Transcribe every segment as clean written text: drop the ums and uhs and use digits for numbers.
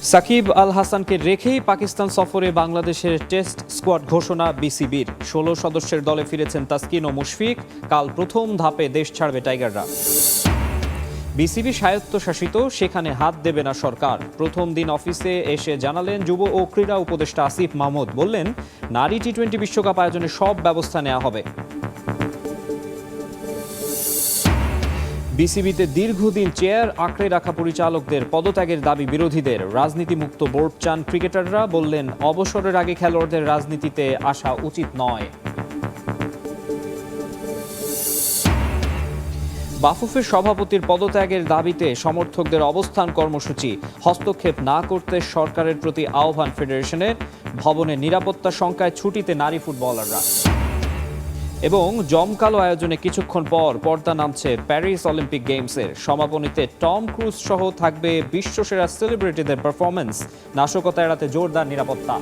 সাকিব আল হাসানকে রেখেই পাকিস্তান সফরে বাংলাদেশের টেস্ট স্কোয়াড ঘোষণা বিসিবির। ১৬ সদস্যের দলে ফিরেছেন তাসকিন ও মুশফিক। কাল প্রথম ধাপে দেশ ছাড়বে টাইগাররা। বিসিবি স্বায়ত্তশাসিত, সেখানে হাত দেবে না সরকার। প্রথম দিন অফিসে এসে জানালেন যুব ও ক্রীড়া উপদেষ্টা আসিফ মাহমুদ। বললেন, নারী টি-20 বিশ্বকাপ আয়োজনে সব ব্যবস্থা নেওয়া হবে। বিসিবিতে দীর্ঘদিন চেয়ার আঁকড়ে রাখা পরিচালকদের পদত্যাগের দাবি বিরোধীদের। রাজনীতিমুক্ত বোর্ড চান ক্রিকেটাররা। বললেন, অবসরের আগে খেলোয়াড়দের রাজনীতিতে আসা উচিত নয়। বাফুফের সভাপতির পদত্যাগের দাবিতে সমর্থকদের অবস্থান কর্মসূচি। হস্তক্ষেপ না করতে সরকারের প্রতি আহ্বান ফেডারেশনের। ভবনে নিরাপত্তা শঙ্কায় ছুটিতে নারী ফুটবলাররা। এবং জমকালো আয়োজনে কিছুক্ষণ পর পর্দা নামছে প্যারিস অলিম্পিক গেমসের। সমাপনীতে টম ক্রুজ সহ থাকবে বিশ্বসেরা সেলিব্রিটিদের পারফরমেন্স। নাশকতা এড়াতে জোরদার নিরাপত্তা।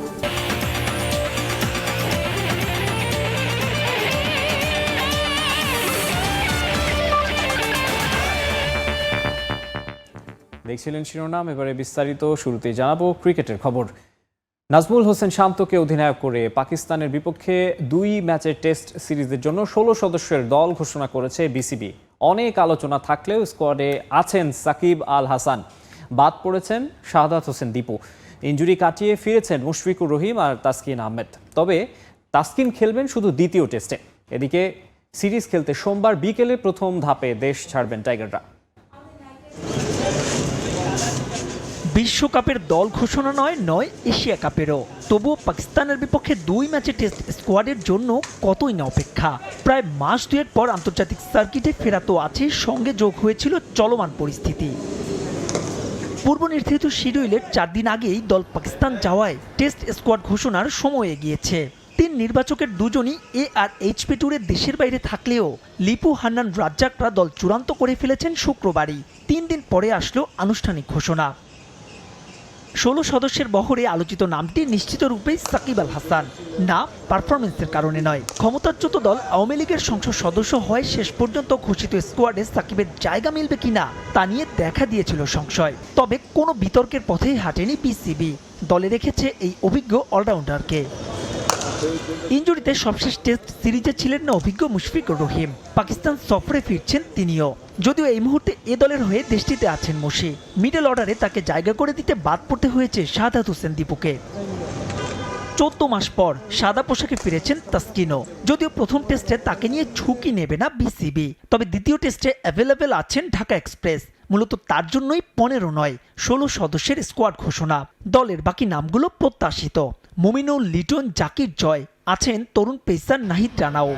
দেখছিলেন শিরোনাম, এবারে বিস্তারিত। শুরুতেই জানাবো ক্রিকেটের খবর। নাজমুল হোসেন শান্তকে অধিনায়ক করে পাকিস্তানের বিপক্ষে 2 ম্যাচের টেস্ট সিরিজের জন্য 16 সদস্যের দল ঘোষণা করেছে বিসিবি। অনেক আলোচনা থাকলেও স্কোয়াডে আছেন সাকিব আল হাসান, বাদ পড়েছেন শাহাদাত হোসেন দীপু। ইনজুরি কাটিয়ে ফিরেছেন মুশফিকুর রহিম আর তাসকিন আহমেদ। তবে তাসকিন খেলবেন শুধু দ্বিতীয় টেস্টে। এদিকে সিরিজ খেলতে সোমবার বিকেলে প্রথম ধাপে দেশ ছাড়বেন টাইগাররা। বিশ্বকাপের দল ঘোষণা নয় এশিয়া কাপেরও। তবুও পাকিস্তানের বিপক্ষে 2 ম্যাচের টেস্ট স্কোয়াডের জন্য কতই না অপেক্ষা। প্রায় মাস দুয়েক পর আন্তর্জাতিক সার্কিটে ফেরা তো আছে, সঙ্গে যোগ হয়েছিল চলমান পরিস্থিতি। পূর্ব নির্ধারিত শিডিউলের 4 দিন আগেই দল পাকিস্তান যাওয়ায় টেস্ট স্কোয়াড ঘোষণার সময় এগিয়েছে। 3 নির্বাচকের দুজনই ARHP ট্যুরে দেশের বাইরে থাকলেও লিপু, হান্নান, রাজ্জাকরা দল চূড়ান্ত করে ফেলেছেন শুক্রবারই। 3 দিন পরে আসলো আনুষ্ঠানিক ঘোষণা। 16 সদস্যের বহরে আলোচিত নামটি নিশ্চিত রূপেই সাকিব আল হাসান। না পারফরমেন্সের কারণে নয়, ক্ষমতাচ্যুত দল আওয়ামী লীগের সংসদ সদস্য হয়ে শেষ পর্যন্ত ঘোষিত স্কোয়াডে সাকিবের জায়গা মিলবে কিনা তা নিয়ে দেখা দিয়েছিল সংশয়। তবে কোনো বিতর্কের পথেই হাঁটেনি বিসিবি, দলে রেখেছে এই অভিজ্ঞ অলরাউন্ডারকে। ইনজুরিতে সবশেষ টেস্ট সিরিজে ছিলেন না অভিজ্ঞ মুশফিকুর রহিম। পাকিস্তান সফরে ফিরছেন তিনিও, যদিও এই মুহূর্তে এ দলের হয়ে দেশটিতে আছেন মুশি। মিডল অর্ডারে তাকে জায়গা করে দিতে বাদ পড়তে হয়েছে শাহাদাত হোসেন দীপুকে। 14 মাস পর সাদা পোশাকে ফিরেছেন তাসকিনও। যদিও প্রথম টেস্টে তাকে নিয়ে ঝুঁকি নেবে না বিসিবি, তবে দ্বিতীয় টেস্টে অ্যাভেলেবেল আছেন ঢাকা এক্সপ্রেস। মূলত তার জন্যই 15 নয় 16 সদস্যের স্কোয়াড ঘোষণা। দলের বাকি নামগুলো প্রত্যাশিত। মুমিনুল, লিটন, জাকির জয়, আছেন তরুণ পেসার নাহিদ রানাও।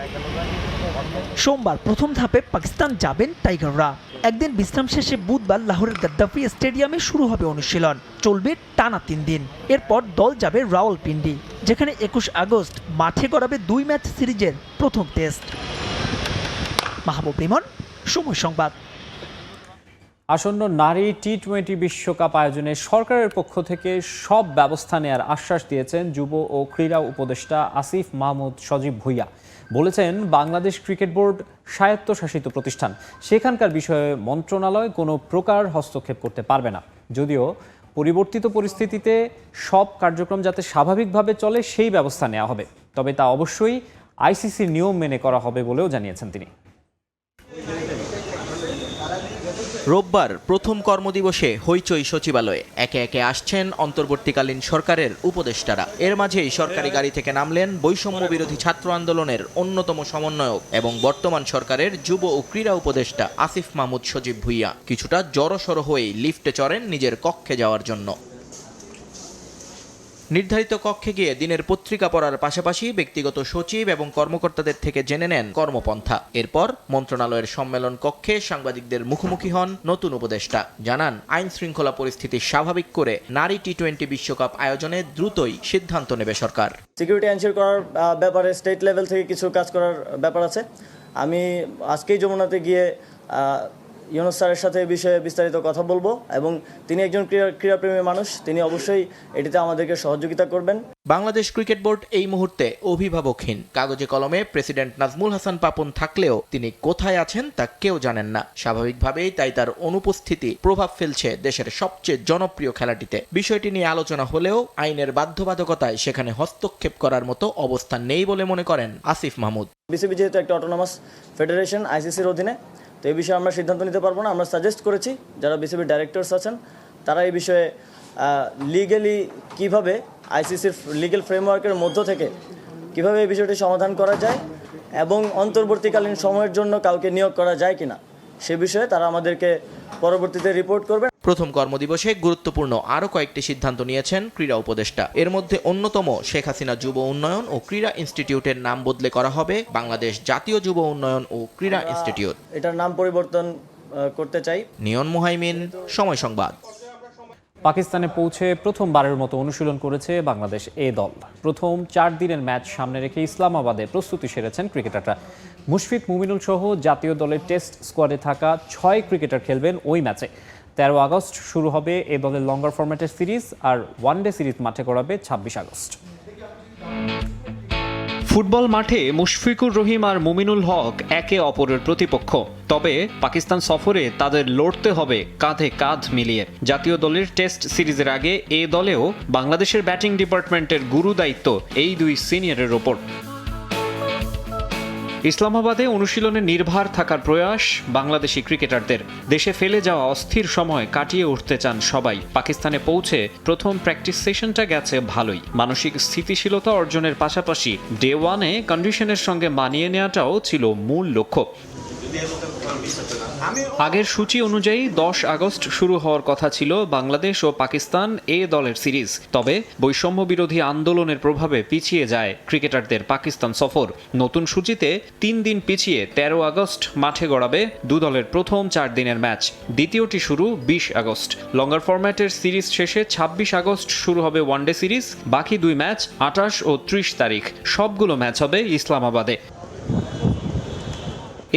সোমবার প্রথম ধাপে পাকিস্তান যাবেন টাইগাররা। একদিন বিশ্রাম শেষে বুধবার লাহোরের গাদ্দাফি স্টেডিয়ামে শুরু হবে অনুশীলন। চলবে টানা 3 দিন। এরপর দল যাবে রাওয়ালপিন্ডি, যেখানে 21 আগস্ট মাঠে গড়াবে 2 ম্যাচ সিরিজের প্রথম টেস্ট। মাহবুব রিমন, সময় সংবাদ। আসন্ন নারী টি-20 বিশ্বকাপ আয়োজনে সরকারের পক্ষ থেকে সব ব্যবস্থা নেওয়ার আশ্বাস দিয়েছেন যুব ও ক্রীড়া উপদেষ্টা আসিফ মাহমুদ সজীব ভুইয়া। বলেছেন, বাংলাদেশ ক্রিকেট বোর্ড স্বায়ত্তশাসিত প্রতিষ্ঠান, সেখানকার বিষয়ে মন্ত্রণালয় কোনো প্রকার হস্তক্ষেপ করতে পারবে না। যদিও পরিবর্তিত পরিস্থিতিতে সব কার্যক্রম যাতে স্বাভাবিকভাবে চলে সেই ব্যবস্থা নেওয়া হবে, তবে তা অবশ্যই আইসিসির নিয়ম মেনে করা হবে বলেও জানিয়েছেন তিনি। রোববার প্রথম কর্মদিবসে হইচই সচিবালয়ে। একে একে আসছেন অন্তর্বর্তীকালীন সরকারের উপদেষ্টারা। এর মাঝেই সরকারি গাড়ি থেকে নামলেন বৈষম্য বিরোধী ছাত্র আন্দোলনের অন্যতম সমন্বয়ক এবং বর্তমান সরকারের যুব ও ক্রীড়া উপদেষ্টা আসিফ মাহমুদ সজীব ভুইয়া। কিছুটা জড়সড় হয়েই লিফটে চড়েন নিজের কক্ষে যাওয়ার জন্য। নির্ধারিত কক্ষে গিয়ে দিনের পত্রিকা পড়ার পাশাপাশি ব্যক্তিগত সচিব এবং কর্মকর্তাদের থেকে জেনে নেন কর্মপন্থা। এরপর মন্ত্রণালয়ের সম্মেলন কক্ষে সাংবাদিকদের মুখোমুখি হন নতুন উপদেষ্টা। জানান, আইন শৃঙ্খলা পরিস্থিতি স্বাভাবিক করে নারী টি-20 বিশ্বকাপ আয়োজনে দ্রুতই সিদ্ধান্ত নেবে সরকার। সিকিউরিটি এনশিওর করার ব্যাপারে স্টেট লেভেল থেকে কিছু কাজ করার ব্যাপার আছে। আমি আজকেই যমুনাতে গিয়ে ইউনুস স্যারের সাথে এই বিষয়ে বিস্তারিত কথা বলবো এবং তিনি একজন ক্রীড়াপ্রেমী মানুষ, তিনি অবশ্যই এটিতে আমাদেরকে সহযোগিতা করবেন। বাংলাদেশ ক্রিকেট বোর্ড এই মুহূর্তে অভিভাবকহীন। কাগজে কলমে প্রেসিডেন্ট নাজমুল হাসান পাপন থাকলেও তিনি কোথায় আছেন তা কেউ জানেন না। স্বাভাবিকভাবেই তাই তার অনুপস্থিতি প্রভাব ফেলছে দেশের সবচেয়ে জনপ্রিয় খেলাটিতে। বিষয়টি নিয়ে আলোচনা হলেও আইনের বাধ্যবাধকতায় সেখানে হস্তক্ষেপ করার মতো অবস্থান নেই বলে মনে করেন আসিফ মাহমুদ। বিসিবি যেহেতু একটা অটোনমাস ফেডারেশন আইসিসির অধীনে, তো এই বিষয়ে আমরা সিদ্ধান্ত নিতে পারবো না। আমরা সাজেস্ট করেছি যারা বিসিবির ডাইরেক্টরস আছেন তারা এই বিষয়ে লিগ্যালি কিভাবে আইসিসির লিগ্যাল ফ্রেমওয়ার্কের মধ্য থেকে কিভাবে এই বিষয়টি সমাধান করা যায় এবং অন্তর্বর্তীকালীন সময়ের জন্য কাউকে নিয়োগ করা যায় কিনা সে বিষয়ে তারা আমাদেরকে পরবর্তীতে রিপোর্ট করবে। প্রথম কর্মদিবসে গুরুত্বপূর্ণ আরও কয়েকটি সিদ্ধান্ত নিয়েছেন ক্রীড়া উপদেষ্টা। এর মধ্যে অন্যতম শেখ হাসিনা যুব উন্নয়ন ও ক্রীড়া ইনস্টিটিউটের নাম বদলে করা হবে বাংলাদেশ জাতীয় যুব উন্নয়ন ও ক্রীড়া ইনস্টিটিউট। এটার নাম পরিবর্তন করতে চাই। নিয়ন মুহাইমিন, সময় সংবাদ। পাকিস্তানে পৌঁছে প্রথমবারের মতো অনুশীলন করেছে বাংলাদেশ এ দল। প্রথম 4 দিনের ম্যাচ সামনে রেখে ইসলামাবাদে প্রস্তুতি সেরেছেন ক্রিকেটাররা। মুশফিক মুমিনুল সহ জাতীয় দলের টেস্ট স্কোয়াডে থাকা 6 ক্রিকেটার খেলবেন ওই ম্যাচে। 13 আগস্ট শুরু হবে এ দলের লঙ্গার ফরম্যাটের সিরিজ, আর ওয়ানডে সিরিজ মাঠে গড়াবে 26 আগস্ট। ফুটবল মাঠে মুশফিকুর রহিম আর মুমিনুল হক একে অপরের প্রতিপক্ষ। তবে পাকিস্তান সফরে তাদের লড়তে হবে কাঁধে কাঁধ মিলিয়ে। জাতীয় দলের টেস্ট সিরিজের আগে এ দলেও বাংলাদেশের ব্যাটিং ডিপার্টমেন্টের গুরু দায়িত্ব এই দুই সিনিয়রের ওপর। ইসলামাবাদে অনুশীলনে নির্ভার থাকার প্রয়াস বাংলাদেশি ক্রিকেটারদের। দেশে ফেলে যাওয়া অস্থির সময় কাটিয়ে উঠতে চান সবাই। পাকিস্তানে পৌঁছে প্রথম প্র্যাকটিস সেশনটা গেছে ভালোই। মানসিক স্থিতিশীলতা অর্জনের পাশাপাশি ডে ওয়ানে কন্ডিশনের সঙ্গে মানিয়ে নেওয়াটাও ছিল মূল লক্ষ্য। আগের সূচি অনুযায়ী 10 আগস্ট শুরু হওয়ার কথা ছিল বাংলাদেশ ও পাকিস্তান এ দলের সিরিজ। তবে বৈষম্য বিরোধী আন্দোলনের প্রভাবে পিছিয়ে যায় ক্রিকেটারদের পাকিস্তান সফর। নতুন সূচিতে 3 দিন পিছিয়ে 13 আগস্ট মাঠে গড়াবে দু দলের প্রথম 4 দিনের ম্যাচ। দ্বিতীয়টি শুরু 20 আগস্ট। লঙ্গার ফরম্যাটের সিরিজ শেষে 26 আগস্ট শুরু হবে ওয়ানডে সিরিজ। বাকি 2 ম্যাচ 28 ও 30 তারিখ। সবগুলো ম্যাচ হবে ইসলামাবাদে।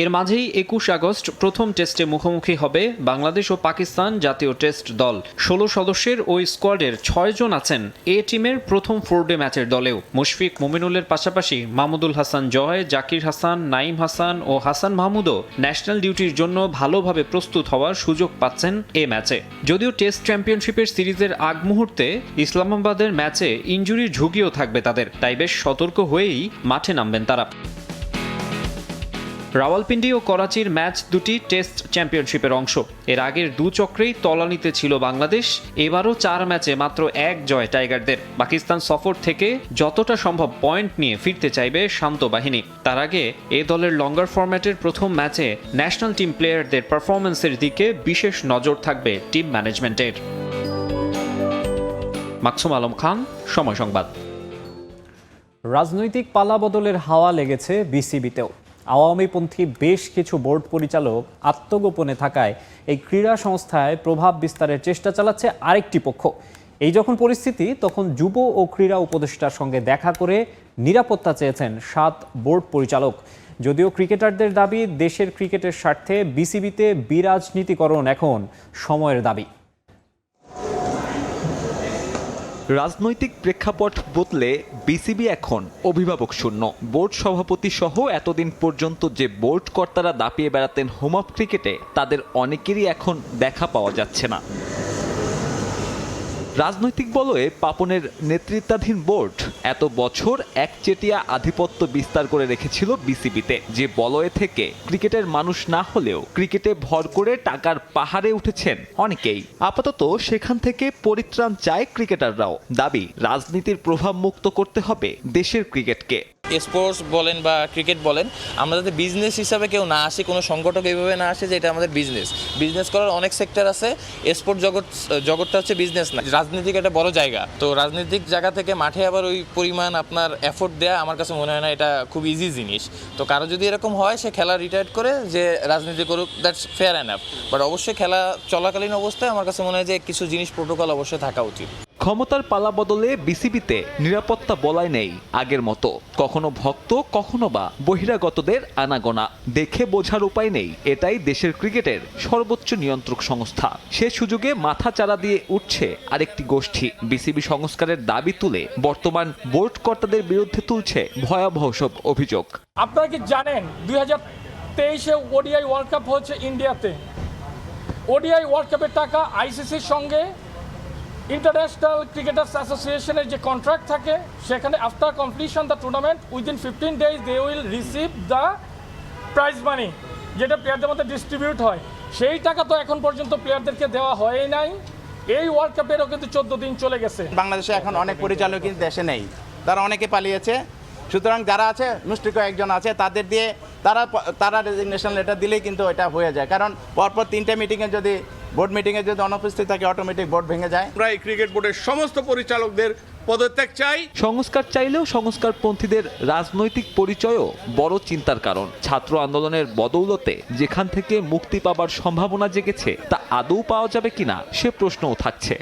এর মাঝেই 21 আগস্ট প্রথম টেস্টে মুখোমুখি হবে বাংলাদেশ ও পাকিস্তান জাতীয় টেস্ট দল। 16 সদস্যের ওই স্কোয়াডের 6 জন আছেন এ টিমের প্রথম 4 ডে ম্যাচের দলেও। মুশফিক মুমিনুলের পাশাপাশি মাহমুদুল হাসান জয়, জাকির হাসান, নাইম হাসান ও হাসান মাহমুদও ন্যাশনাল ডিউটির জন্য ভালোভাবে প্রস্তুত হওয়ার সুযোগ পাচ্ছেন এ ম্যাচে। যদিও টেস্ট চ্যাম্পিয়নশিপের সিরিজের আগ মুহূর্তে ইসলামাবাদের ম্যাচে ইনজুরির ঝুঁকিও থাকবে তাদের, তাই বেশ সতর্ক হয়েই মাঠে নামবেন তারা। রাওয়ালপিন্ডি ও করাচির ম্যাচ দুটি টেস্ট চ্যাম্পিয়নশিপের অংশ। এর আগের 2 চক্রেই তলানিতে ছিল বাংলাদেশ। এবারও 4 ম্যাচে মাত্র 1 জয় টাইগারদের। পাকিস্তান সফর থেকে যতটা সম্ভব পয়েন্ট নিয়ে ফিরতে চাইবে শান্ত বাহিনী। তার আগে এ দলের লঙ্গার ফরম্যাটের প্রথম ম্যাচে ন্যাশনাল টিম প্লেয়ারদের পারফরম্যান্সের দিকে বিশেষ নজর থাকবে টিম ম্যানেজমেন্টের। মাকসুম আলম খান, সময় সংবাদ। রাজনৈতিক পালাবদলের হাওয়া লেগেছে বিসিবিতেও। আওয়ামীপন্থী বেশ কিছু বোর্ড পরিচালক আত্মগোপনে থাকায় এই ক্রীড়া সংস্থায় প্রভাব বিস্তারের চেষ্টা চালাচ্ছে আরেকটি পক্ষ। এই যখন পরিস্থিতি, তখন যুব ও ক্রীড়া উপদেষ্টার সঙ্গে দেখা করে নিরাপত্তা চেয়েছেন 7 বোর্ড পরিচালক। যদিও ক্রিকেটারদের দাবি, দেশের ক্রিকেটের স্বার্থে বিসিবিতে বিরাজনীতিকরণ এখন সময়ের দাবি। রাজনৈতিক প্রেক্ষাপট বদলে বিসিবি এখন অভিভাবক শূন্য। বোর্ড সভাপতি সহ এতদিন পর্যন্ত যে বোর্ড কর্তারা দাপিয়ে বেড়াতেন হোম অফ ক্রিকেটে, তাদের অনেকেরই এখন দেখা পাওয়া যাচ্ছে না। রাজনৈতিক বলয়ে পাপনের নেতৃত্বাধীন বোর্ড এত বছর একচেটিয়া আধিপত্য বিস্তার করে রেখেছিল বিসিবিতে, যে বলয়ে থেকে ক্রিকেটের মানুষ না হলেও ক্রিকেটে ভর করে টাকার পাহাড়ে উঠেছেন অনেকেই। আপাতত সেখান থেকে পরিত্রাণ চায় ক্রিকেটাররাও। দাবি, রাজনীতির প্রভাব মুক্ত করতে হবে দেশের ক্রিকেটকে। স্পোর্টস বলেন বা ক্রিকেট বলেন, আমরা যাতে বিজনেস হিসাবে কেউ না আসে, কোনো সংগঠক এইভাবে না আসে যে এটা আমাদের বিজনেস করার অনেক সেক্টর আছে। স্পোর্ট জগৎটা হচ্ছে বিজনেস না। রাজনীতিক একটা বড় জায়গা, তো রাজনৈতিক জায়গা থেকে মাঠে আবার ওই পরিমাণ আপনার এফোর্ট দেয়া আমার কাছে মনে হয় না এটা খুব ইজি জিনিস। তো কারো যদি এরকম হয় সে খেলা রিটায়ার করে যে রাজনীতি করুক, দ্যাটস ফেয়ার এনাফ। বাট অবশ্যই খেলা চলাকালীন অবস্থায় আমার কাছে মনে হয় যে কিছু জিনিস প্রোটোকল অবশ্যই থাকা উচিত। ক্ষমতার পালা বদলে বিসিবিতে নিরাপত্তা বলাই নেই আগের মতো, কখনো ভক্ত কখনো বা বহিরাগতদের আনাগোনা। দেখে বোঝার উপায় নেই এটাই দেশের ক্রিকেটের সর্বোচ্চ নিয়ন্ত্রক সংস্থা। সে সুযোগে মাথা চারা দিয়ে উঠছে আরেকটি গোষ্ঠী, বিসিবি সংস্কারের দাবি তুলে বর্তমান বোর্ড কর্তাদের বিরুদ্ধে তুলছে ভয়াবহ সব অভিযোগ। আপনারা কি জানেন 2023-এ ওডিআই ওয়ার্ল্ড কাপ হচ্ছে ইন্ডিয়াতে। ওডিআই ওয়ার্ল্ড কাপের টাকা আইসিসির সঙ্গে ইন্টারন্যাশনাল ক্রিকেটার্স অ্যাসোসিয়েশনের যে কন্ট্রাক্ট থাকে, সেখানে after completion the tournament within 15 days they will receive the prize money, যেটা প্লেয়ারদের মধ্যে ডিস্ট্রিবিউট হয়। সেই টাকা তো এখন পর্যন্ত প্লেয়ারদেরকে দেওয়া হয়ই নাই। এই ওয়ার্ল্ড কাপেরও কিন্তু 14 দিন চলে গেছে। বাংলাদেশে এখন অনেক পরিচালক কিন্তু দেশে নেই, তারা অনেকে পালিয়েছে। সুতরাং যারা আছে মুষ্টিক একজন আছে, তাদের দিয়ে তারা রেজিগনেশন লেটার দিলেই কিন্তু এটা হয়ে যায়। কারণ পরপর 3টে মিটিংয়ে যদি বোর্ড মিটিংয়ে যদি অনুপস্থিত থাকে, অটোমেটিক বোর্ড ভেঙে যায়। আমরা এই ক্রিকেট বোর্ডের সমস্ত পরিচালকদের পদত্যাগ চাই। সংস্কার চাইলেও সংস্কারপন্থীদের রাজনৈতিক পরিচয়ও বড় চিন্তার কারণ। ছাত্র আন্দোলনের বদৌলতে যেখান থেকে মুক্তি পাবার সম্ভাবনা জেগেছে তা আদৌ পাওয়া যাবে কিনা সে প্রশ্নও থাকছে।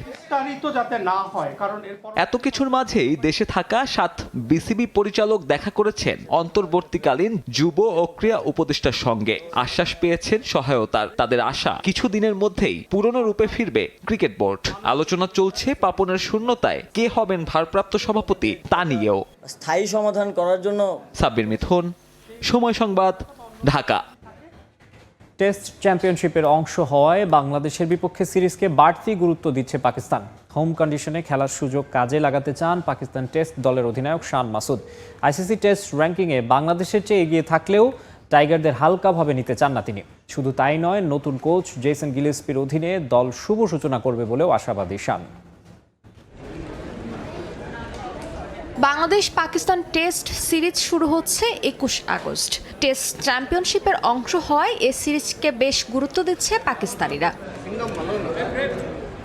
এত কিছুর মাঝেই দেশে থাকা 7 বিসিবি পরিচালক দেখা করেছেন অন্তর্বর্তীকালীন যুব ও ক্রীড়া উপদেষ্টার সঙ্গে। আশ্বাস পেয়েছেন সহায়তার। তাদের আশা কিছুদিনের মধ্যেই পুরনো রূপে ফিরবে ক্রিকেট বোর্ড। আলোচনা চলছে পাপনের শূন্যতায় কে হবেন ভারপ্রাপ্ত সভাপতি তা নিয়েও। স্থায়ী সমাধান করার জন্য সাব্বির মিথুন, সময় সংবাদ, ঢাকা। টেস্ট চ্যাম্পিয়নশিপের অংশ হওয়ায় বাংলাদেশের বিপক্ষে সিরিজকে বাড়তি গুরুত্ব দিচ্ছে পাকিস্তান। হোম কন্ডিশনে খেলার সুযোগ কাজে লাগাতে চান পাকিস্তান টেস্ট দলের অধিনায়ক শান মাসুদ। আইসিসি টেস্ট র্যাঙ্কিংয়ে বাংলাদেশের চেয়ে এগিয়ে থাকলেও টাইগারদের হালকাভাবে নিতে চান না তিনি। শুধু তাই নয়, নতুন কোচ জেসন গিলেস্পির অধীনে দল শুভ সূচনা করবে বলেও আশাবাদী শান। বাংলাদেশ পাকিস্তান টেস্ট সিরিজ শুরু হচ্ছে 21 আগস্ট। টেস্ট চ্যাম্পিয়নশিপের অংশ হওয়ায় এ সিরিজকে বেশ গুরুত্ব দিচ্ছে পাকিস্তানিরা।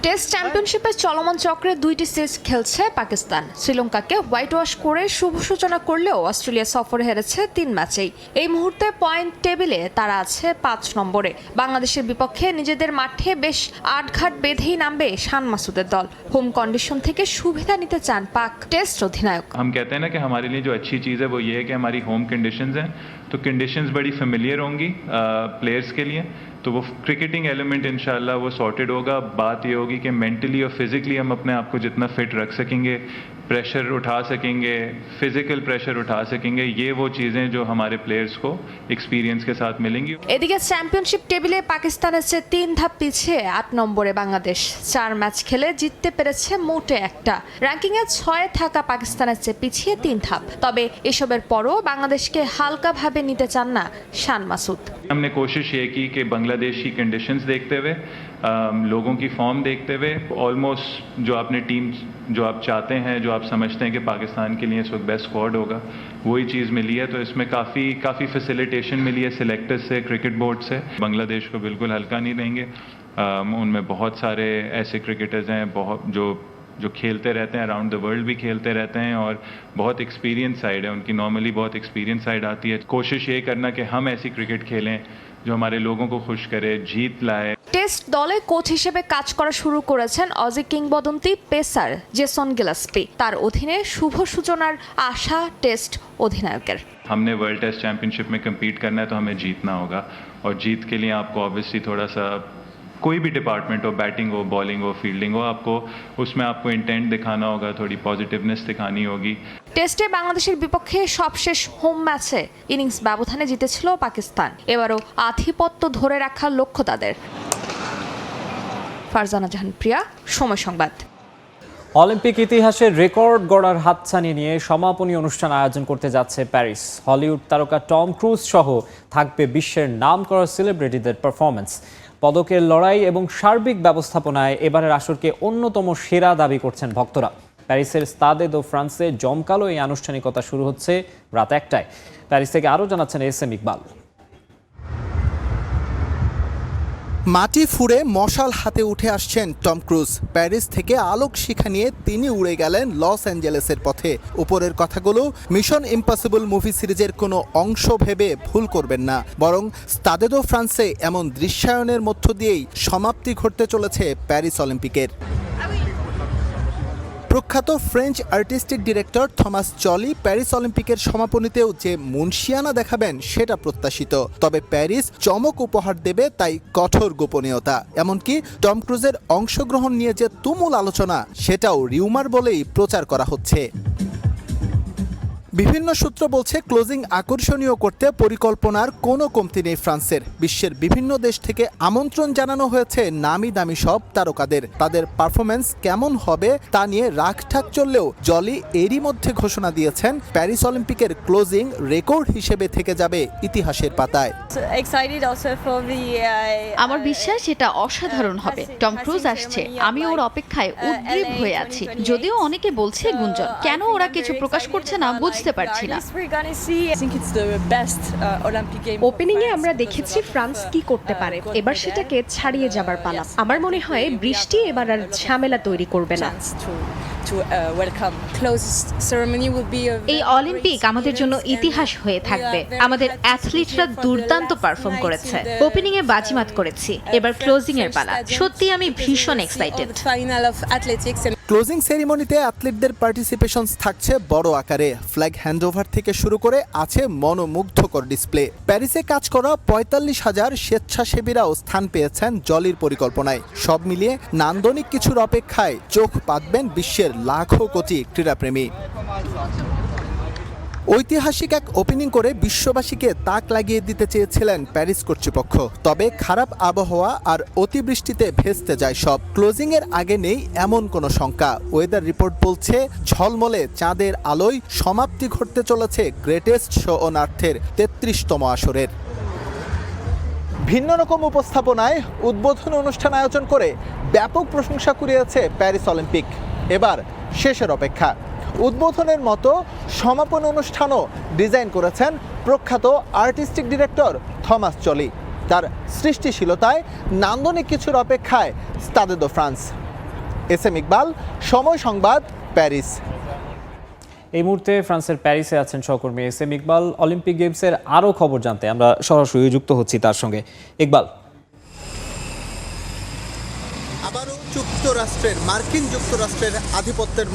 টেস্ট চ্যাম্পিয়নশিপের চলমান চক্রে 2টি সিরিজ খেলছে পাকিস্তান। শ্রীলঙ্কাকে হোয়াইট ওয়াশ করে শুভ সূচনা করলেও অস্ট্রেলিয়া সফরে হেরেছে 3 ম্যাচেই। এই মুহূর্তে পয়েন্ট টেবিলে তারা আছে 5 নম্বরে। বাংলাদেশের বিপক্ষে নিজেদের মাঠে বেশ আটঘাট বেঁধেই নামবে শান মাসুদের দল। হোম কন্ডিশন থেকে সুবিধা নিতে চান পাক টেস্ট অধিনায়ক। हम कहते हैं ना कि हमारे लिए जो अच्छी चीज़ है वो ये है कि हमारी होम कंडीशंस हैं, तो कंडीशंस बड़ी फेमिलियर होंगी प्लेयर्स के लिए, तो वो क्रिकेटिंग एलिमेंट इंशाल्लाह वो सॉर्टेड होगा। बात ये होगी कि मेंटली और फिजिकली हम अपने आप को जितना फिट रख सकेंगे, प्रेशर उठा सकेंगे, फिजिकल प्रेशर उठा सकेंगे, ये वो चीज़ें जो हमारे प्लेयर्स को एक्सपीरियंस के साथ मिलेंगी। এদিকে চ্যাম্পিয়নশিপ টেবিলে পাকিস্তানের চেয়ে 3 ধাপ পিছিয়ে 8 নম্বরে বাংলাদেশ। 4 ম্যাচ খেলে জিততে পেরেছে মোটে একটা। র্যাঙ্কিংয়ে 6 থাকা পাকিস্তানের চেয়ে পিছিয়ে 3 ধাপ। তবে এসবের পরও বাংলাদেশকে হালকাভাবে নিতে চান না শান মাসুদ। हमने कोशिश ये की कि बांग्लादेश की कंडीशंस देखते हुए, लोगों की फॉर्म देखते हुए, ऑलमोस्ट जो आपने टीम जो आप चाहते हैं, जो आप समझते हैं कि पाकिस्तान के लिए इस वक्त बेस्ट स्क्वाड होगा, वही चीज़ मिली है। तो इसमें काफ़ी फैसिलिटेशन मिली है सिलेक्टर्स से, क्रिकेट बोर्ड से। बांग्लादेश को बिल्कुल हल्का नहीं लेंगे। उनमें बहुत सारे ऐसे क्रिकेटर्स हैं बहुत जो खेलते रहते हैं, अराउंड द वर्ल्ड भी खेलते रहते हैं, और बहुत एक्सपीरियंस साइड है उनकी। नॉर्मली बहुत एक्सपीरियंस साइड आती है। कोशिश ये करना कि हम ऐसी क्रिकेट खेलें जो हमारे लोगों को खुश करे, जीत लाए। টেস্ট দলে কোচ হিসেবে কাজ করা শুরু করেছেন অজি কিংবদন্তি পেসার জেসন গিলেস্পি। তার অধীনে শুভ সূচনার আশা টেস্ট অধিনায়কের। हमने वर्ल्ड टेस्ट चैंपियनशिप में कम्पीट करना है तो हमें जीतना होगा, और जीत के लिए आपको ऑब्वियसली थोड़ा सा कोई भी डिपार्टमेंट हो, बैटिंग हो, बॉलिंग हो, फील्डिंग हो, आपको उसमें आपको इंटेंट दिखाना होगा, थोड़ी पॉजिटिवनेस दिखानी होगी। টেস্টে বাংলাদেশের বিপক্ষে সবশেষ হোম ম্যাচে ইনিংস ব্যবধানে জিতেছিল পাকিস্তান। এবারও আধিপত্য ধরে রাখার লক্ষ্য তাদের। ফারজানা জাহান প্রিয়া, সময় সংবাদ। অলিম্পিক ইতিহাসের রেকর্ড গড়ার হাতছানি নিয়ে সমাপনী অনুষ্ঠান আয়োজন করতে যাচ্ছে প্যারিস। হলিউড তারকা টম ক্রুজ সহ থাকবে বিশ্বের নামকরা সেলিব্রিটিদের পারফরমেন্স। পদকের লড়াই এবং সার্বিক ব্যবস্থাপনায় এবারের আসরকে অন্যতম সেরা দাবি করছেন ভক্তরা। প্যারিসের স্তাদে দো ফ্রান্সে জমকালো এই আনুষ্ঠানিকতা শুরু হচ্ছে রাত 1টায়। প্যারিস থেকে আরও জানাচ্ছেন এস.এম. ইকবাল। মাটি ফুঁড়ে মশাল হাতে উঠে আসছেন টম ক্রুজ। প্যারিস থেকে আলোক শিখা নিয়ে তিনি উড়ে গেলেন লস অ্যাঞ্জেলেসের পথে। উপরের কথাগুলো মিশন ইম্পসিবল মুভি সিরিজের কোনো অংশ ভেবে ভুল করবেন না, বরং স্তাদে দো ফ্রান্সে এমন দৃশ্যায়নের মধ্য দিয়েই সমাপ্তি ঘটতে চলেছে প্যারিস অলিম্পিকের। প্রখ্যাত ফ্রেঞ্চ আর্টিস্টিক ডিরেক্টর থমাস চলি প্যারিস অলিম্পিকের সমাপনীতেও যে মুনশিয়ানা দেখাবেন সেটা প্রত্যাশিত। তবে প্যারিস চমক উপহার দেবে তাই কঠোর গোপনীয়তা। এমনকি টম ক্রুজের অংশগ্রহণ নিয়ে যে তুমুল আলোচনা সেটাও রিউমার বলেই প্রচার করা হচ্ছে। বিভিন্ন সূত্র বলছে ক্লোজিং আকর্ষণীয় করতে পরিকল্পনার কোনো কমতি নেই ফ্রান্সের। বিশ্বের বিভিন্ন দেশ থেকে আমন্ত্রণ জানানো হয়েছে নামি দামি সব তারকাদের। তাদের পারফরমেন্স কেমন হবে তা নিয়ে রাখঠাক চললেও জলি এরই মধ্যে ঘোষণা দিয়েছেন প্যারিস অলিম্পিকের ক্লোজিং রেকর্ড হিসেবে থেকে যাবে ইতিহাসের পাতায়। আমার বিশ্বাস এটা অসাধারণ হবে। টম ক্রুজ আসছে, আমি ওর অপেক্ষায় উদ্গ্রীব হয়ে আছি। যদিও অনেকে বলছে গুঞ্জন, কেন ওরা কিছু প্রকাশ করছে না বুঝতে পারছি না। ওপেনিং এ আমরা দেখেছি ফ্রান্স কি করতে পারে, এবার সেটাকে ছাড়িয়ে যাবার পালা। আমার মনে হয় বৃষ্টি এবার আর ঝামেলা তৈরি করবে না। এই অলিম্পিক আমাদের জন্য ইতিহাস হয়ে থাকবে। আমাদের অ্যাথলিটরা দুর্দান্ত পারফর্ম করেছে, ওপেনিং এ বাজিমাত করেছি, এবার ক্লোজিং এর পালা। সত্যি আমি ভীষণ এক্সাইটেড। ক্লোজিং সেরিমনিতে অ্যাথলিটদের পার্টিসিপেশন থাকছে বড় আকারে। ফ্ল্যাগ হ্যান্ডওভার থেকে শুরু করে আছে মনোমুগ্ধকর ডিসপ্লে। প্যারিসে কাজ করা ৪৫,০০০ স্বেচ্ছাসেবীরাও স্থান পেয়েছেন জলির পরিকল্পনায়। সব মিলিয়ে নান্দনিক কিছুর অপেক্ষায় চোখ পাতবেন বিশ্বের লাখো কোটি ক্রীড়াপ্রেমী। ঐতিহাসিক এক ওপেনিং করে বিশ্ববাসীকে তাক লাগিয়ে দিতে চেয়েছিলেন প্যারিস কর্তৃপক্ষ। তবে খারাপ আবহাওয়া আর অতিবৃষ্টিতে ভেস্তে যায় সব। ক্লোজিং এর আগে নেই এমন কোনো শঙ্কা। ওয়েদার রিপোর্ট বলছে ঝলমলে চাঁদের আলোয় সমাপ্তি ঘটতে চলেছে গ্রেটেস্ট শো অন আর্থের ৩৩তম আসরের। ভিন্ন রকম উপস্থাপনায় উদ্বোধনী অনুষ্ঠান আয়োজন করে ব্যাপক প্রশংসা কুড়িয়েছে প্যারিস অলিম্পিক। এবার শেষের অপেক্ষা। উদ্বোধনের মতো সমাপন অনুষ্ঠানও ডিজাইন করেছেন প্রখ্যাত আর্টিস্টিক ডিরেক্টর থমাস চলি। তার সৃষ্টিশীলতায় নান্দনিক কিছুর অপেক্ষায় স্টাদে দো ফ্রান্স। এস এম ইকবাল, সময় সংবাদ, প্যারিস। এই মুহূর্তে ফ্রান্সের প্যারিসে আছেন সহকর্মী এস এম ইকবাল। অলিম্পিক গেমসের আরও খবর জানতে আমরা সরাসরি যুক্ত হচ্ছি তার সঙ্গে। ইকবাল, আবারও মার্কিন যুক্তরাষ্ট্রের আধিপত্যের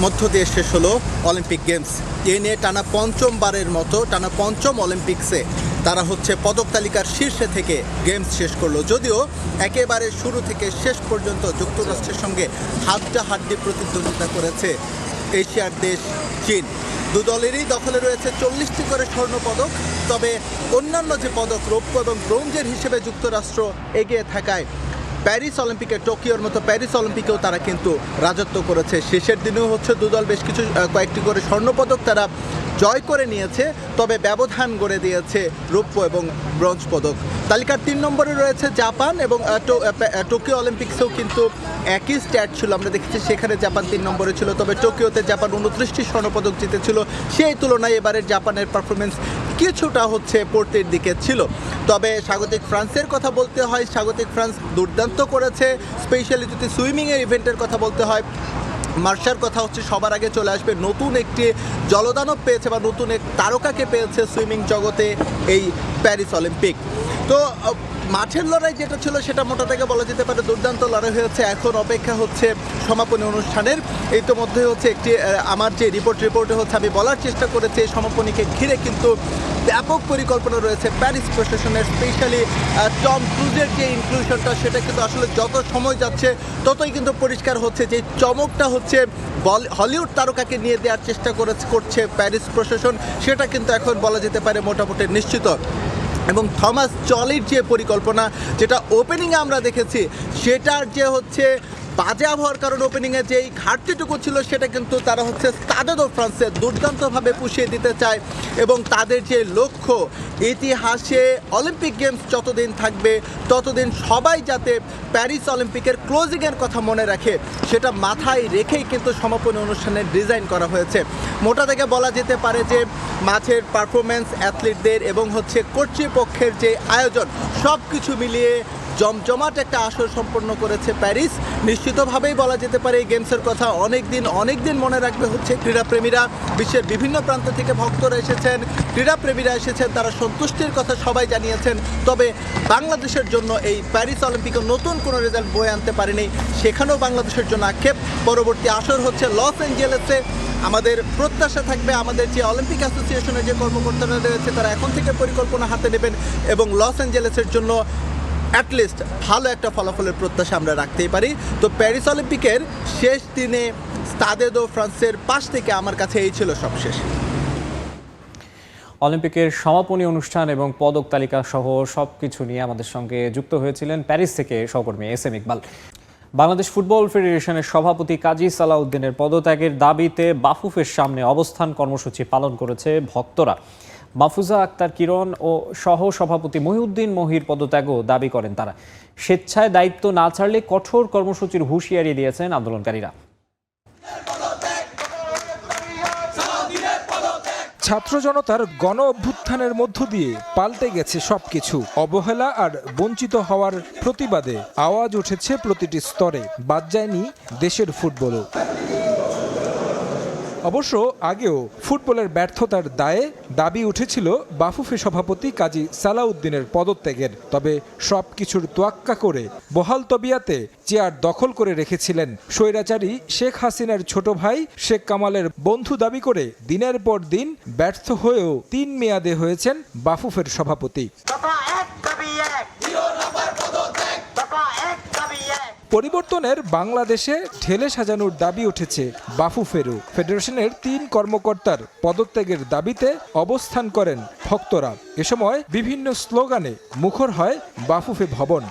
মধ্য দিয়ে শেষ হলো অলিম্পিক গেমস। এ নিয়ে টানা পঞ্চম অলিম্পিক্সে তারা হচ্ছে পদক তালিকার শীর্ষে থেকে গেমস শেষ করলো। যদিও একেবারে শুরু থেকে শেষ পর্যন্ত যুক্তরাষ্ট্রের সঙ্গে হাড্ডাহাড্ডি প্রতিদ্বন্দ্বিতা করেছে এশিয়ার দেশ চীন। দু দলেরই দখলে রয়েছে 40টি করে স্বর্ণপদক। তবে অন্যান্য যে পদক, রৌপ্য এবং ব্রোঞ্জের হিসেবে যুক্তরাষ্ট্র এগিয়ে থাকায় প্যারিস অলিম্পিকে, টোকিওর মতো প্যারিস অলিম্পিকেও তারা কিন্তু রাজত্ব করেছে। শেষের দিনেও হচ্ছে দুদল বেশ কয়েকটি করে স্বর্ণপদক তারা জয় করে নিয়েছে। তবে ব্যবধান গড়ে দিয়েছে রৌপ্য এবং ব্রোঞ্জ পদক। তালিকার 3 নম্বরে রয়েছে জাপান এবং টোকিও অলিম্পিক্সেও কিন্তু একই স্ট্যাট ছিল। আমরা দেখেছি সেখানে জাপান 3 নম্বরে ছিল। তবে টোকিওতে জাপান 29টি স্বর্ণপদক জিতেছিল। সেই তুলনায় এবারের জাপানের পারফরমেন্স কিছুটা হচ্ছে পড়তির দিকে ছিল। তবে স্বাগতিক ফ্রান্সের কথা বলতে হয়, স্বাগতিক ফ্রান্স দুর্দান্ত করেছে। স্পেশালি যদি সুইমিংয়ের ইভেন্টের কথা বলতে হয়, মার্শার কথা হচ্ছে সবার আগে চলে আসবে। নতুন একটি জলদানব পেয়েছে বা নতুন এক তারকাকে পেয়েছে সুইমিং জগতে এই প্যারিস অলিম্পিক। তো মাঠের লড়াই যেটা ছিল সেটা মোটা থেকে বলা যেতে পারে দুর্দান্ত লড়াই হয়েছে। এখন অপেক্ষা হচ্ছে সমাপনী অনুষ্ঠানের। ইতিমধ্যে হচ্ছে একটি আমার যে রিপোর্টে হচ্ছে আমি বলার চেষ্টা করেছি এই সমাপনীকে ঘিরে কিন্তু ব্যাপক পরিকল্পনা রয়েছে প্যারিস প্রশাসনের। স্পেশালি টম ক্রুজের যে ইনক্লুশনটা সেটা কিন্তু আসলে যত সময় যাচ্ছে ততই কিন্তু পরিষ্কার হচ্ছে যে চমকটা হচ্ছে হলিউড তারকাকে নিয়ে দেওয়ার চেষ্টা করছে প্যারিস প্রশাসন, সেটা কিন্তু এখন বলা যেতে পারে মোটামুটি নিশ্চিত। এবং থমাস চলির যে পরিকল্পনা, যেটা ওপেনিংয়ে আমরা দেখেছি, সেটার যে হচ্ছে বাজে আবহাওয়ার কারণে ওপেনিংয়ে যেই ঘাটতিটুকু ছিল সেটা কিন্তু তারা হচ্ছে স্টাদে দো ফ্রান্সে দুর্দান্তভাবে পুষিয়ে দিতে চায়। এবং তাদের যে লক্ষ্য, ইতিহাসে অলিম্পিক গেমস যতদিন থাকবে ততদিন সবাই যাতে প্যারিস অলিম্পিকের ক্লোজিংয়ের কথা মনে রাখে, সেটা মাথায় রেখেই কিন্তু সমাপনী অনুষ্ঠানের ডিজাইন করা হয়েছে। মোটা থেকে বলা যেতে পারে যে মাঠের পারফরমেন্স, অ্যাথলিটদের এবং হচ্ছে কর্তৃপক্ষের যে আয়োজন, সব কিছু মিলিয়ে জমজমাট একটা আসর সম্পন্ন করেছে প্যারিস। নিশ্চিতভাবেই বলা যেতে পারে এই গেমসের কথা অনেক দিন মনে রাখবে হচ্ছে ক্রীড়াপ্রেমীরা। বিশ্বের বিভিন্ন প্রান্ত থেকে ভক্তরা এসেছেন, ক্রীড়াপ্রেমীরা এসেছেন, তারা সন্তুষ্টির কথা সবাই জানিয়েছেন। তবে বাংলাদেশের জন্য এই প্যারিস অলিম্পিকে নতুন কোনো রেজাল্ট বয়ে আনতে পারেনি, সেখানেও বাংলাদেশের জন্য আক্ষেপ। পরবর্তী আসর হচ্ছে লস অ্যাঞ্জেলেসে। আমাদের প্রত্যাশা থাকবে আমাদের যে অলিম্পিক অ্যাসোসিয়েশনের যে কর্মকর্তারা রয়েছে তারা এখন থেকে পরিকল্পনা হাতে নেবেন এবং লস অ্যাঞ্জেলেসের জন্য অ্যাটলিস্ট ভালো একটা ফলাফলের প্রত্যাশা আমরা রাখতেই পারি। তো প্যারিস অলিম্পিকের শেষ দিনে স্টাদে দো ফ্রান্সের পাশ থেকে আমার কাছে এই ছিল সবশেষ। অলিম্পিকের সমাপনী অনুষ্ঠান এবং পদক তালিকা সহ সবকিছু নিয়ে আমাদের সঙ্গে যুক্ত হয়েছিলেন প্যারিস থেকে সহকর্মী SM ইকবাল। বাংলাদেশ ফুটবল ফেডারেশনের সভাপতি কাজী সালাউদ্দিনের পদত্যাগের দাবিতে বাফুফের সামনে অবস্থান কর্মসূচি পালন করেছে ভক্তরা। মাহফুজা আক্তার কিরণ ও সহ সভাপতি মহিউদ্দিন মহির পদত্যাগও দাবি করেন তারা। স্বেচ্ছায় দায়িত্ব না ছাড়লে কঠোর কর্মসূচির হুঁশিয়ারি দিয়েছেন আন্দোলনকারীরা। ছাত্র জনতার গণ অভ্যুত্থানের মধ্য দিয়ে পাল্টে গেছে সবকিছু। অবহেলা আর বঞ্চিত হওয়ার প্রতিবাদে আওয়াজ উঠেছে প্রতিটি স্তরে, বাদ যায়নি দেশের ফুটবলও। অবশ্য আগেও ফুটবলের ব্যর্থতার দায়ে দাবি উঠেছিল বাফুফে সভাপতি কাজী সালাউদ্দিনের পদত্যাগের। তবে সব কিছুর তোয়াক্কা করে বহাল তবিয়াতে চেয়ার দখল করে রেখেছিলেন স্বৈরাচারী শেখ হাসিনার ছোট ভাই শেখ কামালের বন্ধু দাবি করে দিনের পর দিন ব্যর্থ হয়েও 3 মেয়াদে হয়েছেন বাফুফের সভাপতি। পরিবর্তনের বাংলাদেশে ঢেলে সাজানোর দাবি উঠেছে বাফুফেরও। ফেডারেশনের 3 কর্মকর্তার পদত্যাগের দাবিতে অবস্থান করেন ভক্তরা। এ সময় বিভিন্ন স্লোগানে মুখর হয় বাফুফে ভবন।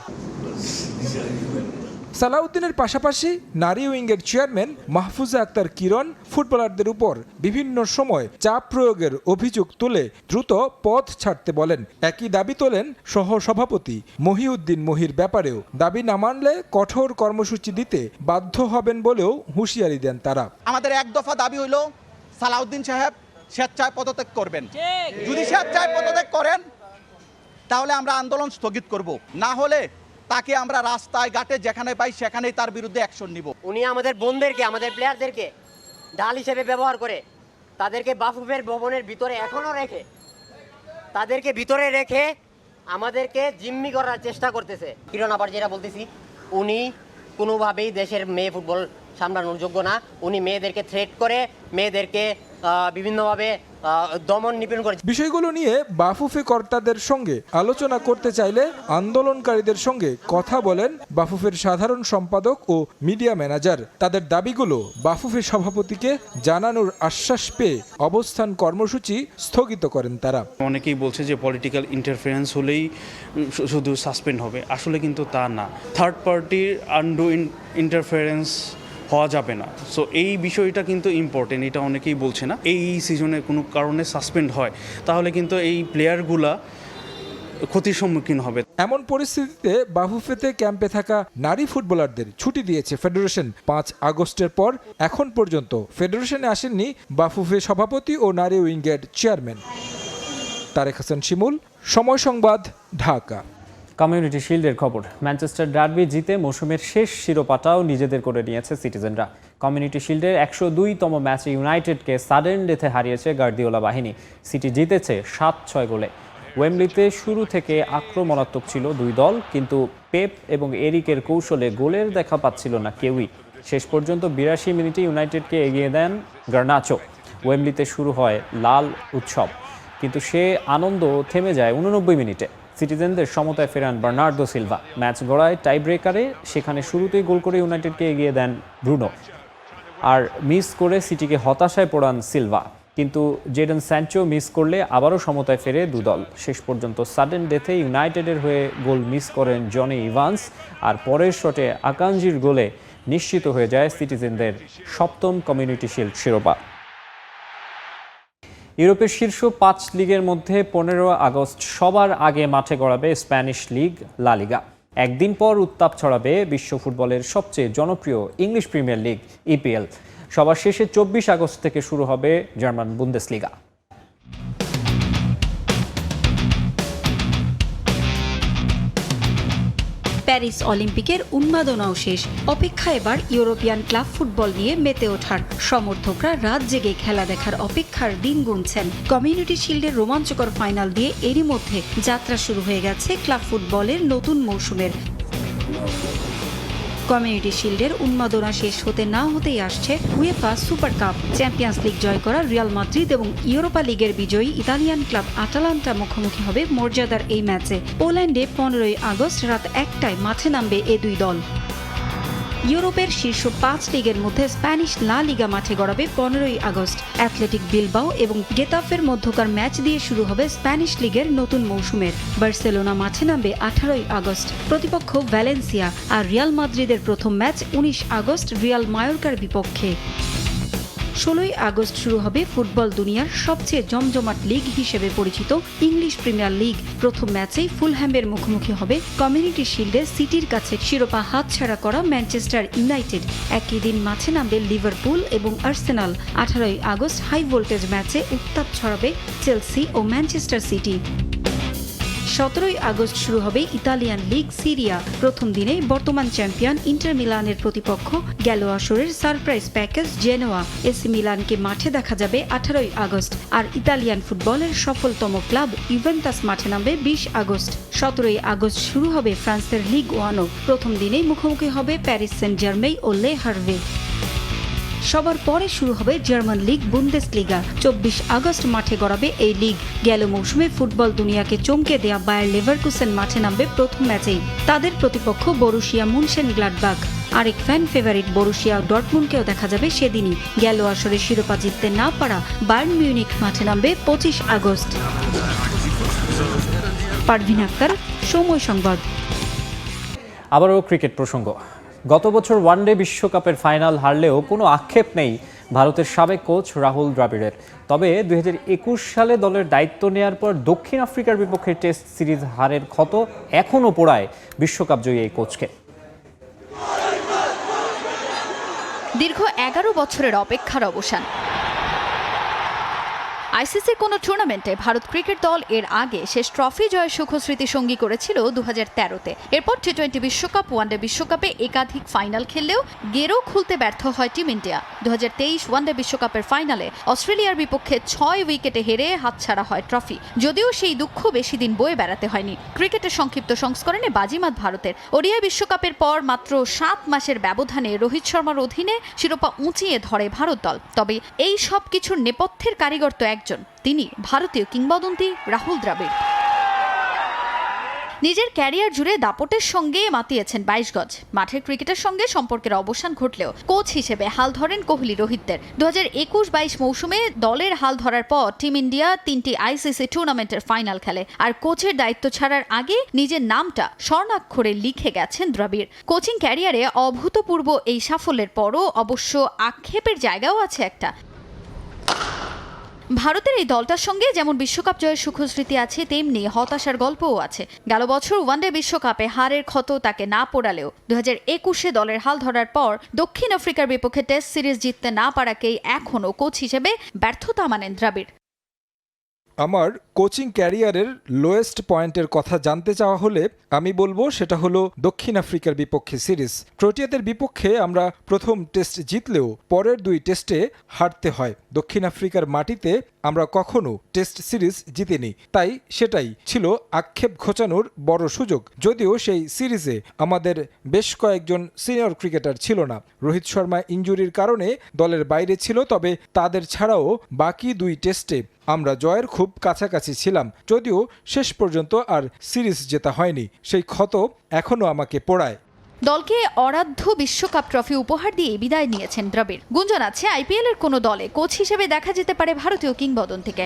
সালাউদ্দিনের পাশাপাশি নারী উইংয়ের চেয়ারম্যান মাহফুজা আক্তার কিরণ ফুটবলারদের উপর বিভিন্ন সময় চাপ প্রয়োগের অভিযোগ তুলে দ্রুত পদ ছাড়তে বলেন। একই দাবি তোলেন সহ সভাপতি মহিউদ্দিন মহির ব্যাপারেও। দাবি না মানলে কঠোর কর্মসূচি দিতে বাধ্য হবেন বলেও হুঁশিয়ারি দেন তারা। আমাদের এক দফা দাবি হইল সালাউদ্দিন সাহেব স্বেচ্ছায় পদত্যাগ করবেন। যদি স্বেচ্ছায় পদত্যাগ করেন তাহলে আমরা আন্দোলন স্থগিত করব, না হলে তাকে আমরা রাস্তায় ঘাটে যেখানে পাই সেখানেই তার বিরুদ্ধে অ্যাকশন নিব। উনি আমাদের বোনদেরকে, আমাদের প্লেয়ারদেরকে ঢাল হিসেবে ব্যবহার করে তাদেরকে বাফুফের ভবনের ভিতরে এখনো রেখে, তাদেরকে ভিতরে রেখে আমাদেরকে জিম্মি করার চেষ্টা করতেছে। কিরণ আবার যেটা বলতেছি, উনি কোনোভাবেই দেশের মেয়ে ফুটবল সামলানোর যোগ্য না। উনি মেয়েদেরকে থ্রেট করে, মেয়েদেরকে বিভিন্নভাবে দমন নিপীড়ন করে। বিষয়গুলো নিয়ে বাফুফে কর্তাদের সঙ্গে আলোচনা করতে চাইলে আন্দোলনকারীদের সঙ্গে কথা বলেন বাফুফের সাধারণ সম্পাদক ও মিডিয়া ম্যানেজার। তাদের দাবিগুলো বাফুফে সভাপতিকে জানানোর আশ্বাস পেয়ে অবস্থান কর্মসূচি স্থগিত করেন তারা। অনেকেই বলছে যে পলিটিক্যাল ইন্টারফারেন্স হলেই শুধু সাসপেন্ড হবে, আসলে কিন্তু তা না। থার্ড পার্টির আন্ডু ইন্টারফারেন্স হওয়া যাবে না। সো এই বিষয়টা কিন্তু ইম্পর্টেন্ট, এটা অনেকেই বলছে না। এই সিজনে কোনো কারণে সাসপেন্ড হয় তাহলে কিন্তু এই প্লেয়ারগুলা ক্ষতির সম্মুখীন হবে। এমন পরিস্থিতিতে বাফুফেতে ক্যাম্পে থাকা নারী ফুটবলারদের ছুটি দিয়েছে ফেডারেশন। 5 আগস্টের পর এখন পর্যন্ত ফেডারেশনে আসেননি বাফুফে সভাপতি ও নারী উইংয়ের চেয়ারম্যান। তারেক হাসান শিমুল, সময় সংবাদ, ঢাকা। কমিউনিটি শিল্ডের খবর। ম্যানচেস্টার ডার্বি জিতে মৌসুমের শেষ শিরোপাটাও নিজেদের করে নিয়েছে সিটিজেনরা। কমিউনিটি শিল্ডের 102তম ম্যাচে ইউনাইটেডকে সাডেন ডেথে হারিয়েছে গার্দিওলা বাহিনী। সিটি জিতেছে 7-6 গোলে। ওয়েম্বলিতে শুরু থেকে আক্রমণাত্মক ছিল দুই দল, কিন্তু পেপ এবং এরিকের কৌশলে গোলের দেখা পাচ্ছিল না কেউই। শেষ পর্যন্ত 82 মিনিটে ইউনাইটেডকে এগিয়ে দেন গার্নাচো। ওয়েম্বলিতে শুরু হয় লাল উৎসব, কিন্তু সে আনন্দ থেমে যায় 89 মিনিটে। সিটিজেনদের সমতায় ফেরান বার্নার্দো সিলভা। ম্যাচ গড়ায় টাই ব্রেকারে, সেখানে শুরুতেই গোল করে ইউনাইটেডকে এগিয়ে দেন ব্রুনো, আর মিস করে সিটিকে হতাশায় পড়ান সিলভা। কিন্তু জেডন স্যাঞ্চো মিস করলে আবারও সমতায় ফেরে দুদল। শেষ পর্যন্ত সাডেন ডেথে ইউনাইটেডের হয়ে গোল মিস করেন জনি ইভান্স, আর পরের শটে আকাঞ্জির গোলে নিশ্চিত হয়ে যায় সিটিজেনদের 7ম কমিউনিটি শিল্ড শিরোপা। ইউরোপের শীর্ষ 5 লিগের মধ্যে 15 আগস্ট সবার আগে মাঠে গড়াবে স্প্যানিশ লিগ লা লিগা। একদিন পর উত্তাপ ছড়াবে বিশ্ব ফুটবলের সবচেয়ে জনপ্রিয় ইংলিশ প্রিমিয়ার লিগ EPL। সবার শেষে 24 আগস্ট থেকে শুরু হবে জার্মান বুন্দেসলিগা। প্যারিস অলিম্পিকের উন্মাদনাও শেষ, অপেক্ষা এবার ইউরোপিয়ান ক্লাব ফুটবল নিয়ে মেতে ওঠার। সমর্থকরা রাত জেগে খেলা দেখার অপেক্ষার দিন গুনছেন। কমিউনিটি শিল্ডের রোমাঞ্চকর ফাইনাল দিয়ে এরই মধ্যে যাত্রা শুরু হয়ে গেছে ক্লাব ফুটবলের নতুন মৌসুমের। কমিউনিটি শিল্ডের উন্মাদনা শেষ হতে না হতেই আসছে UEFA super cup. Champions league জয় করা রিয়াল মাদ্রিদ এবং ইউরোপা লিগের বিজয়ী ইতালিয়ান ক্লাব আটালান্টা মুখোমুখি হবে মর্যাদার এই ম্যাচে। পোল্যান্ডে 15 আগস্ট রাত 1টায় মাঠে নামবে এ দুই দল। ইউরোপের শীর্ষ 5 লিগের মধ্যে স্প্যানিশ লা লিগা মাঠে গড়াবে 15 আগস্ট। অ্যাথলেটিক বিলবাও এবং গেতাফের মধ্যকার ম্যাচ দিয়ে শুরু হবে স্প্যানিশ লিগের নতুন মৌসুমের। বার্সেলোনা মাঠে নামবে 18 আগস্ট। প্রতিপক্ষ ভ্যালেন্সিয়া। আর রিয়াল মাদ্রিদের প্রথম ম্যাচ 19 আগস্ট রিয়াল মায়োর্কার বিপক্ষে। 16 আগস্ট শুরু হবে ফুটবল দুনিয়ার সবচেয়ে জমজমাট লিগ হিসেবে পরিচিত ইংলিশ প্রিমিয়ার লিগ। প্রথম ম্যাচেই ফুলহ্যামের মুখোমুখি হবে কমিউনিটি শিল্ডে সিটির কাছে শিরোপা হাতছাড়া করা ম্যানচেস্টার ইউনাইটেড। একই দিন মাঠে নামবে লিভারপুল এবং আর্সেনাল। 18 আগস্ট হাই ভোল্টেজ ম্যাচে উত্তাপ ছড়াবে চেলসি ও ম্যানচেস্টার সিটি। 17 আগস্ট শুরু হবে ইতালিয়ান লিগ সিরিয়া। প্রথম দিনে বর্তমান চ্যাম্পিয়ন ইন্টার মিলানের প্রতিপক্ষ গেল আসরের সারপ্রাইজ প্যাকেজ জেনোয়া। এসি মিলানকে মাঠে দেখা যাবে 18 আগস্ট। আর ইতালিয়ান ফুটবলের সফলতম ক্লাব ইউভেন্টাস মাঠে নামবে 20 আগস্ট। 17 আগস্ট শুরু হবে ফ্রান্সের লিগ 1। প্রথম দিনেই মুখোমুখি হবে প্যারিস সেন্ট জার্মেই ও লে হার্ভে। সবার পরে শুরু হবে জার্মান লিগ বুন্দেসলিগা। 24 আগস্ট মাঠে গড়াবে এই লিগ। গেল মৌসুমে ফুটবল দুনিয়াকে চমকে দেয়া বায়ার লেভারকুসেন মাঠে নামবে প্রথম ম্যাচেই। তাদের প্রতিপক্ষ বরুশিয়া মুনশেনগ্লাডবাখ। আরেক ফ্যান ফেভারিট বরুশিয়া ডর্টমুন্ডকেও দেখা যাবে সেদিনই। গেল আসরে শিরোপা জিততে না পারা বায়ার্ন মিউনিখ মাঠে নামবে 25 আগস্ট। পারভিন আক্তার, সময় সংবাদ। আবারও ক্রিকেট প্রসঙ্গ। গত বছর ওয়ানডে বিশ্বকাপের ফাইনাল হারলেও কোনো আক্ষেপ নেই ভারতের সাবেক কোচ রাহুল দ্রাবিড়ের। তবে 2021 সালে দলের দায়িত্ব নেয়ার পর দক্ষিণ আফ্রিকার বিপক্ষে টেস্ট সিরিজ হারের ক্ষত এখনও পোড়ায় বিশ্বকাপ জয়ী এই কোচকে। দীর্ঘ 11 বছরের অপেক্ষার অবসান। আইসিসির কোনো টুর্নামেন্টে ভারত ক্রিকেট দল এর আগে শেষ ট্রফি জয়ের সুখস্মৃতি সঙ্গী করেছিল 2013-তে। এরপর টি-20 বিশ্বকাপ, ওয়ানডে বিশ্বকাপে একাধিক ফাইনাল খেললেও গেরো খুলতে ব্যর্থ হয় টিম ইন্ডিয়া। 2023 ওয়ানডে বিশ্বকাপের ফাইনালে অস্ট্রেলিয়ার বিপক্ষে 6 উইকেটে হেরে হাতছাড়া হয় ট্রফি। যদিও সেই দুঃখ বেশি দিন বয়ে বেড়াতে হয়নি। ক্রিকেটের সংক্ষিপ্ত সংস্করণে বাজিমাত ভারতের। ওডিআই বিশ্বকাপের পর মাত্র 7 মাসের ব্যবধানে রোহিত শর্মার অধীনে শিরোপা উঁচিয়ে ধরে ভারত দল। তবে এই সব কিছুর নেপথ্যের কারিগর তো তিনি ভারতীয় কিংবদন্তি রাহুল দ্রাবিড়। নিজের ক্যারিয়ার জুড়ে দাপটের সঙ্গে মাতিয়েছেন 22 গজ। মাঠের ক্রিকেটের সঙ্গে সম্পর্কের অবসান ঘটলেও কোচ হিসেবে হাল ধরেন কোহলি রোহিতদের। 2021-22 মৌসুমে দলের হাল ধরার পর টিম ইন্ডিয়া 3টি আইসিসি টুর্নামেন্টের ফাইনাল খেলে। আর কোচের দায়িত্ব ছাড়ার আগে নিজের নামটা স্বর্ণাক্ষরে লিখে গেছেন দ্রাবিড়। কোচিং ক্যারিয়ারে অভূতপূর্ব এই সাফল্যের পরও অবশ্য আক্ষেপের জায়গাও আছে একটা। ভারতের এই দলটার সঙ্গে যেমন বিশ্বকাপ জয়ের সুখস্মৃতি আছে, তেমনি হতাশার গল্পও আছে। গেল বছর ওয়ানডে বিশ্বকাপে হারের ক্ষত তাকে না পোড়ালেও 2021-এ দলের হাল ধরার পর দক্ষিণ আফ্রিকার বিপক্ষে টেস্ট সিরিজ জিততে না পারাকেই এখনও কোচ হিসেবে ব্যর্থতা মানেন দ্রাবিড়। আমার কোচিং ক্যারিয়ারের লোয়েস্ট পয়েন্টের কথা জানতে চাওয়া হলে আমি বলবো সেটা হলো দক্ষিণ আফ্রিকার বিপক্ষে সিরিজ। প্রোটিয়াদের বিপক্ষে আমরা প্রথম টেস্ট জিতলেও পরের 2 টেস্টে হারতে হয়। দক্ষিণ আফ্রিকার মাটিতে আমরা কখনো টেস্ট সিরিজ জিতিনি, তাই সেটাই ছিল আক্ষেপ ঘোচানোর বড় সুযোগ। যদিও সেই সিরিজে আমাদের বেশ কয়েকজন সিনিয়র ক্রিকেটার ছিল না। রোহিত শর্মা ইনজুরির কারণে দলের বাইরে ছিল, তবে তাদের ছাড়াও বাকি 2 টেস্টে আমরা জয়ের খুব কাছাকাছি ছিলাম। যদিও শেষ পর্যন্ত আর সিরিজ জেতা হয়নি। সেই ক্ষত এখনো আমাকে পোড়ায়। দলকে অরাধ্য বিশ্বকাপ ট্রফি উপহার দিয়ে বিদায় নিয়েছেন দ্রাবিড়। গুঞ্জন আছে আইপিএল এর কোনো দলে কোচ হিসেবে দেখা যেতে পারে ভারতীয় কিংবদন্তিকে।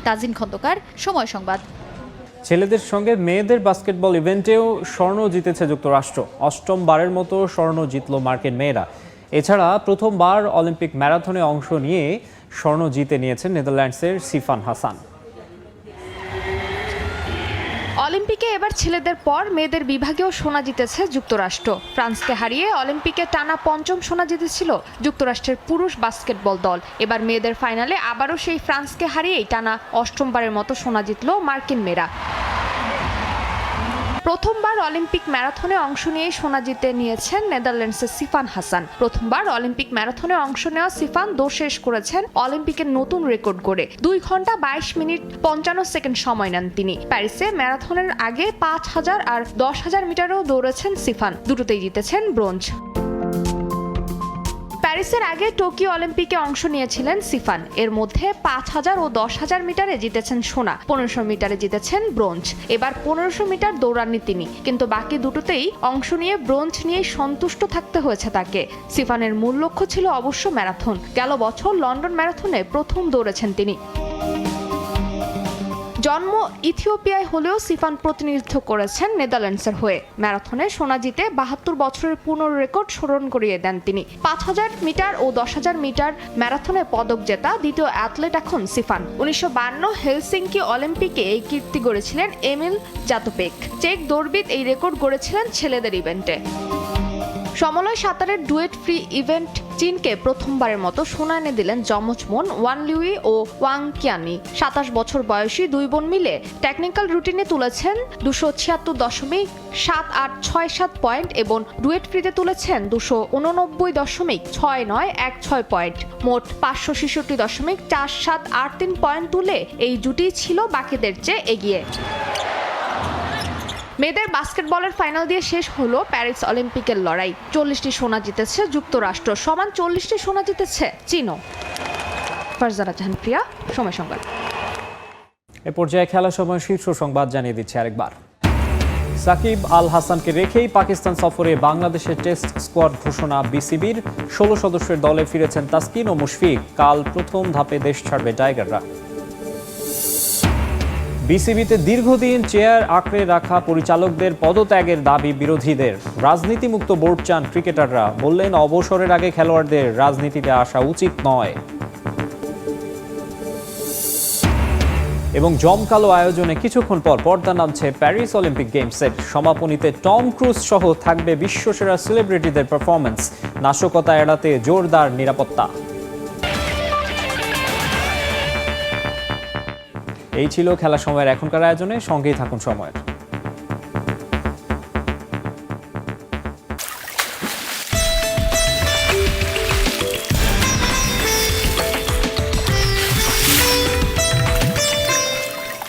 তাজিন খন্দকার, সময় সংবাদ। ছেলেদের সঙ্গে মেয়েদের বাস্কেটবল ইভেন্টেও স্বর্ণ জিতেছে যুক্তরাষ্ট্র। 8ম বারের মতো স্বর্ণ জিতল মার্কিন মেয়েরা। এছাড়া প্রথমবার অলিম্পিক ম্যারাথনে অংশ নিয়ে স্বর্ণ জিতে নিয়েছেন নেদারল্যান্ডসের সিফান হাসান। অলিম্পিকে এবার ছেলেদের পর মেয়েদের বিভাগেও সোনা জিতেছে যুক্তরাষ্ট্র। ফ্রান্সকে হারিয়ে অলিম্পিকে টানা 5ম সোনা জিতেছিল যুক্তরাষ্ট্রের পুরুষ বাস্কেটবল দল। এবার মেয়েদের ফাইনালে আবারও সেই ফ্রান্সকে হারিয়েই টানা 8ম বারের মতো সোনা জিতল মার্কিন মেয়েরা। প্রথমবার অলিম্পিক ম্যারাথনে অংশ নিয়ে সোনা জিতে নিয়েছেন নেদারল্যান্ডসের সিফান হাসান। প্রথমবার অলিম্পিক ম্যারাথনে অংশ নেওয়া সিফান দৌড় শেষ করেছেন অলিম্পিকের নতুন রেকর্ড গড়ে 2 ঘন্টা 22 মিনিট 55 সেকেন্ড সময় নেন তিনি। প্যারিসে ম্যারাথনের আগে 5000 আর 10000 মিটারও দৌড়েছেন সিফান, দুটোতেই জিতেছেন ব্রোঞ্জ। প্যারিসের আগে টোকিও অলিম্পিকে অংশ নিয়েছিলেন সিফান। এর মধ্যে 5000 ও 10000 মিটারে জিতেছেন সোনা, 1500 মিটারে জিতেছেন ব্রোঞ্জ। এবার 1500 মিটার দৌড়াননি তিনি, কিন্তু বাকি দুটোতেই অংশ নিয়ে ব্রোঞ্জ নিয়ে সন্তুষ্ট থাকতে হয়েছে তাকে। সিফানের মূল লক্ষ্য ছিল অবশ্য ম্যারাথন। গেল বছর লন্ডন ম্যারাথনে প্রথম দৌড়েছেন তিনি। জন্ম ইথিওপিয়ায় হলেও সিফান প্রতিনিধিত্ব করেছেন নেদারল্যান্ডসের হয়ে। ম্যারাথনে সোনা জিতে 72 বছরের পুনর রেকর্ড স্মরণ করিয়ে দেন তিনি। 5000 মিটার ও 10000 মিটার ম্যারাথনে পদক জেতা দ্বিতীয় অ্যাথলেট এখন সিফান। 1952 হেলসিঙ্কি অলিম্পিকে এই কীর্তি গড়েছিলেন এমিল জাতোপেক। চেক দৌড়বিদ এই রেকর্ড গড়েছিলেন ছেলেদের ইভেন্টে। সমলয় সাঁতারের ডুয়েট ফ্রি ইভেন্ট চীনকে প্রথমবারের মতো সোনা এনে দিলেন যমজ বোন ওয়ান লিউই ও ওয়াং কিয়ানি। 27 বছর বয়সী দুই বোন মিলে টেকনিক্যাল রুটিনে তুলেছেন 276.7867 পয়েন্ট এবং ডুয়েট ফ্রিতে তুলেছেন 289.6916 পয়েন্ট। মোট 566.4783 পয়েন্ট তুলে এই জুটি ছিল বাকিদের চেয়ে এগিয়ে। মেয়েদের বাস্কেটবলের ফাইনাল দিয়ে শেষ হলো প্যারিস অলিম্পিকের লড়াই। 40টি সোনা জিতেছে যুক্তরাষ্ট্র, সমান 40টি সোনা জিতেছে চীনও। ফারজানা জাহান প্রিয়া, সময় সংবাদ। এ পর্যায়ে খেলার সময় শীর্ষ সংবাদ জানিয়ে দিচ্ছে আরেকবার। সাকিব আল হাসানকে রেখেই পাকিস্তান সফরে বাংলাদেশের টেস্ট স্কোয়াড ঘোষণা বিসিবির। 16 সদস্যের দলে ফিরেছেন তাসকিন ও মুশফিক। কাল প্রথম ধাপে দেশ ছাড়বে টাইগাররা। বিসিবিতে দীর্ঘদিন চেয়ার আঁকড়ে রাখা পরিচালকদের পদত্যাগের দাবি বিরোধীদের। রাজনীতিমুক্ত বোর্ড চান ক্রিকেটাররা, বললেন অবসরের আগে খেলোয়াড়দের রাজনীতিতে আসা উচিত নয়। এবং জমকালো আয়োজনে কিছুক্ষণ পর পর্দা নামছে প্যারিস অলিম্পিক গেমসের। সমাপনীতে টম ক্রুজ সহ থাকবে বিশ্বসেরা সেলিব্রিটিদের পারফরমেন্স। নাশকতা এড়াতে জোরদার নিরাপত্তা। এই ছিল খেলার সময়ের এখনকার আয়োজনে, সঙ্গেই থাকুন সময়ের।